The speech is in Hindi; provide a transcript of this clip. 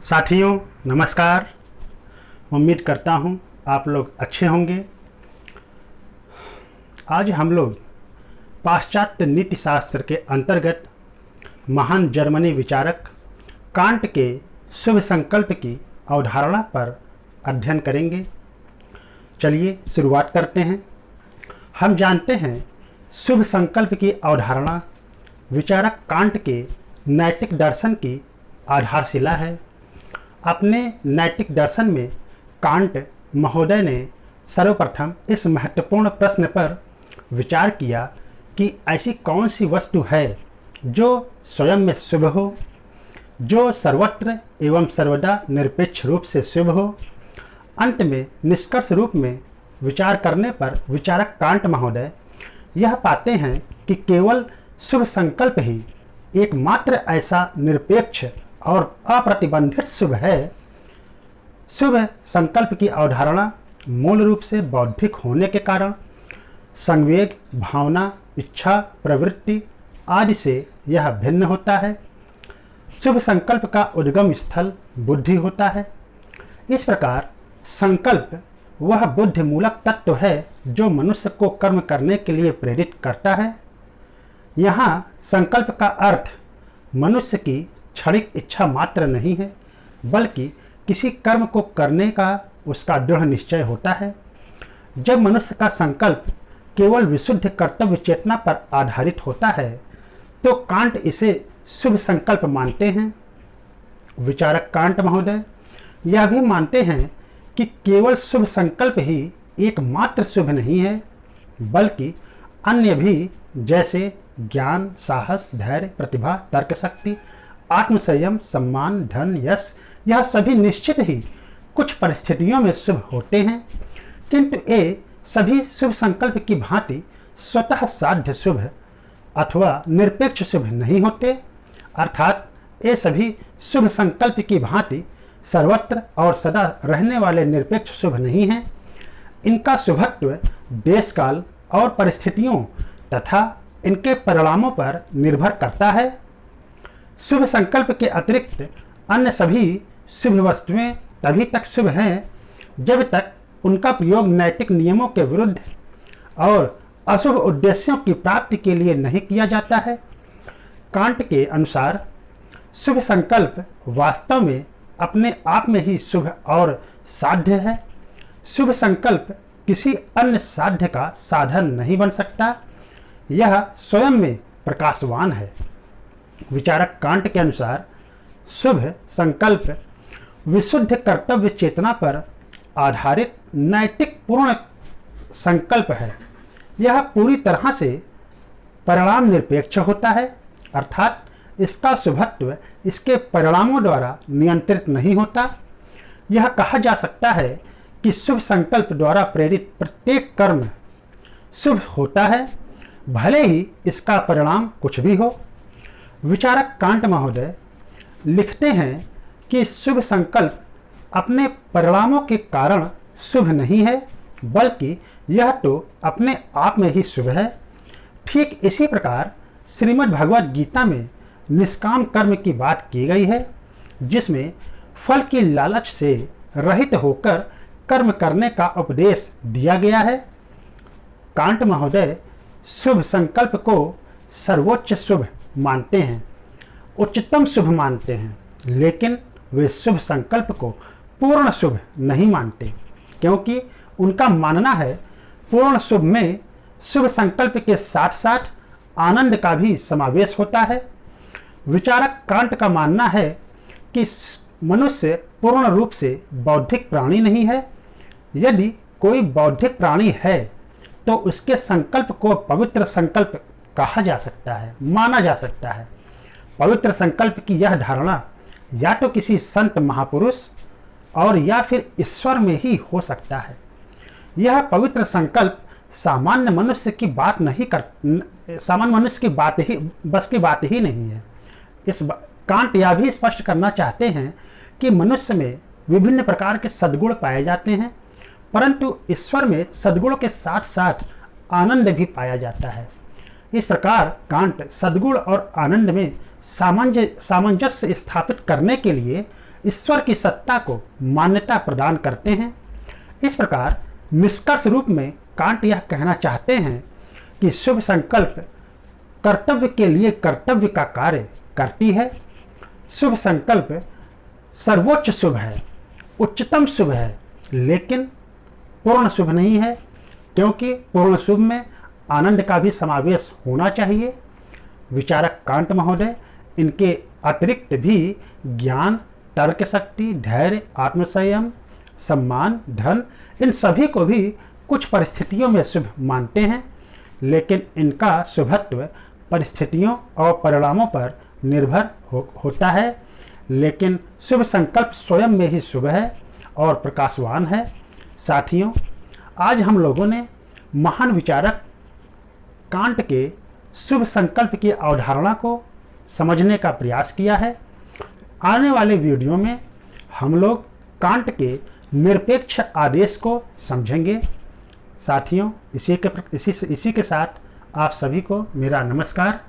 साथियों नमस्कार। उम्मीद करता हूँ आप लोग अच्छे होंगे। आज हम लोग पाश्चात्य नीति शास्त्र के अंतर्गत महान जर्मनी विचारक कांट के शुभ संकल्प की अवधारणा पर अध्ययन करेंगे। चलिए शुरुआत करते हैं। हम जानते हैं शुभ संकल्प की अवधारणा विचारक कांट के नैतिक दर्शन की आधारशिला है। अपने नैतिक दर्शन में कांट महोदय ने सर्वप्रथम इस महत्वपूर्ण प्रश्न पर विचार किया कि ऐसी कौन सी वस्तु है जो स्वयं में शुभ हो, जो सर्वत्र एवं सर्वदा निरपेक्ष रूप से शुभ हो। अंत में निष्कर्ष रूप में विचार करने पर विचारक कांट महोदय यह पाते हैं कि केवल शुभ संकल्प ही एकमात्र ऐसा निरपेक्ष और अप्रतिबंधित शुभ है। शुभ संकल्प की अवधारणा मूल रूप से बौद्धिक होने के कारण संवेग, भावना, इच्छा, प्रवृत्ति आदि से यह भिन्न होता है। शुभ संकल्प का उद्गम स्थल बुद्धि होता है। इस प्रकार संकल्प वह बुद्धि मूलक तत्व है जो मनुष्य को कर्म करने के लिए प्रेरित करता है। यहाँ संकल्प का अर्थ मनुष्य की क्षणिक इच्छा मात्र नहीं है, बल्कि किसी कर्म को करने का उसका दृढ़ निश्चय होता है। जब मनुष्य का संकल्प केवल विशुद्ध कर्तव्य चेतना पर आधारित होता है तो कांट इसे शुभ संकल्प मानते हैं। विचारक कांट महोदय यह भी मानते हैं कि केवल शुभ संकल्प ही एकमात्र शुभ नहीं है, बल्कि अन्य भी जैसे ज्ञान, साहस, धैर्य, प्रतिभा, तर्क शक्ति, आत्मसंयम, सम्मान, धन, यश, यह सभी निश्चित ही कुछ परिस्थितियों में शुभ होते हैं, किंतु ये सभी शुभ संकल्प की भांति स्वतः साध्य शुभ अथवा निरपेक्ष शुभ नहीं होते। अर्थात ये सभी शुभ संकल्प की भांति सर्वत्र और सदा रहने वाले निरपेक्ष शुभ नहीं हैं। इनका शुभत्व देश काल और परिस्थितियों तथा इनके परिणामों पर निर्भर करता है। शुभ संकल्प के अतिरिक्त अन्य सभी शुभ वस्तुएं तभी तक शुभ हैं जब तक उनका प्रयोग नैतिक नियमों के विरुद्ध और अशुभ उद्देश्यों की प्राप्ति के लिए नहीं किया जाता है। कांट के अनुसार शुभ संकल्प वास्तव में अपने आप में ही शुभ और साध्य है। शुभ संकल्प किसी अन्य साध्य का साधन नहीं बन सकता, यह स्वयं में प्रकाशवान है। विचारक कांट के अनुसार शुभ संकल्प विशुद्ध कर्तव्य चेतना पर आधारित नैतिक पूर्ण संकल्प है। यह पूरी तरह से परिणाम निरपेक्ष होता है, अर्थात इसका शुभत्व इसके परिणामों द्वारा नियंत्रित नहीं होता। यह कहा जा सकता है कि शुभ संकल्प द्वारा प्रेरित प्रत्येक कर्म शुभ होता है, भले ही इसका परिणाम कुछ भी हो। विचारक कांट महोदय लिखते हैं कि शुभ संकल्प अपने परिणामों के कारण शुभ नहीं है, बल्कि यह तो अपने आप में ही शुभ है। ठीक इसी प्रकार श्रीमद् भगवद गीता में निष्काम कर्म की बात की गई है, जिसमें फल की लालच से रहित होकर कर्म करने का उपदेश दिया गया है। कांट महोदय शुभ संकल्प को सर्वोच्च शुभ मानते हैं, उच्चतम शुभ मानते हैं, लेकिन वे शुभ संकल्प को पूर्ण शुभ नहीं मानते, क्योंकि उनका मानना है पूर्ण शुभ में शुभ संकल्प के साथ साथ आनंद का भी समावेश होता है। विचारक कांट का मानना है कि मनुष्य पूर्ण रूप से बौद्धिक प्राणी नहीं है। यदि कोई बौद्धिक प्राणी है तो उसके संकल्प को पवित्र संकल्प कहा जा सकता है, माना जा सकता है। पवित्र संकल्प की यह धारणा या तो किसी संत महापुरुष और या फिर ईश्वर में ही हो सकता है। यह पवित्र संकल्प सामान्य मनुष्य की बात ही बस की बात ही नहीं है। कांट यह भी स्पष्ट करना चाहते हैं कि मनुष्य में विभिन्न प्रकार के सद्गुण पाए जाते हैं, परंतु ईश्वर में सद्गुणों के साथ साथ आनंद भी पाया जाता है। इस प्रकार कांट सद्गुण और आनंद में सामंजस्य स्थापित करने के लिए ईश्वर की सत्ता को मान्यता प्रदान करते हैं। इस प्रकार निष्कर्ष रूप में कांट यह कहना चाहते हैं कि शुभ संकल्प कर्तव्य के लिए कर्तव्य का कार्य करती है। शुभ संकल्प सर्वोच्च शुभ है, उच्चतम शुभ है, लेकिन पूर्ण शुभ नहीं है, क्योंकि पूर्ण शुभ में आनंद का भी समावेश होना चाहिए। विचारक कांट महोदय इनके अतिरिक्त भी ज्ञान, तर्क शक्ति, धैर्य, आत्मसंयम, सम्मान, धन, इन सभी को भी कुछ परिस्थितियों में शुभ मानते हैं, लेकिन इनका शुभत्व परिस्थितियों और परिणामों पर निर्भर होता है। लेकिन शुभ संकल्प स्वयं में ही शुभ है और प्रकाशवान है। साथियों, आज हम लोगों ने महान विचारक कांट के शुभ संकल्प की अवधारणा को समझने का प्रयास किया है। आने वाले वीडियो में हम लोग कांट के निरपेक्ष आदेश को समझेंगे। साथियों, इसी के साथ आप सभी को मेरा नमस्कार।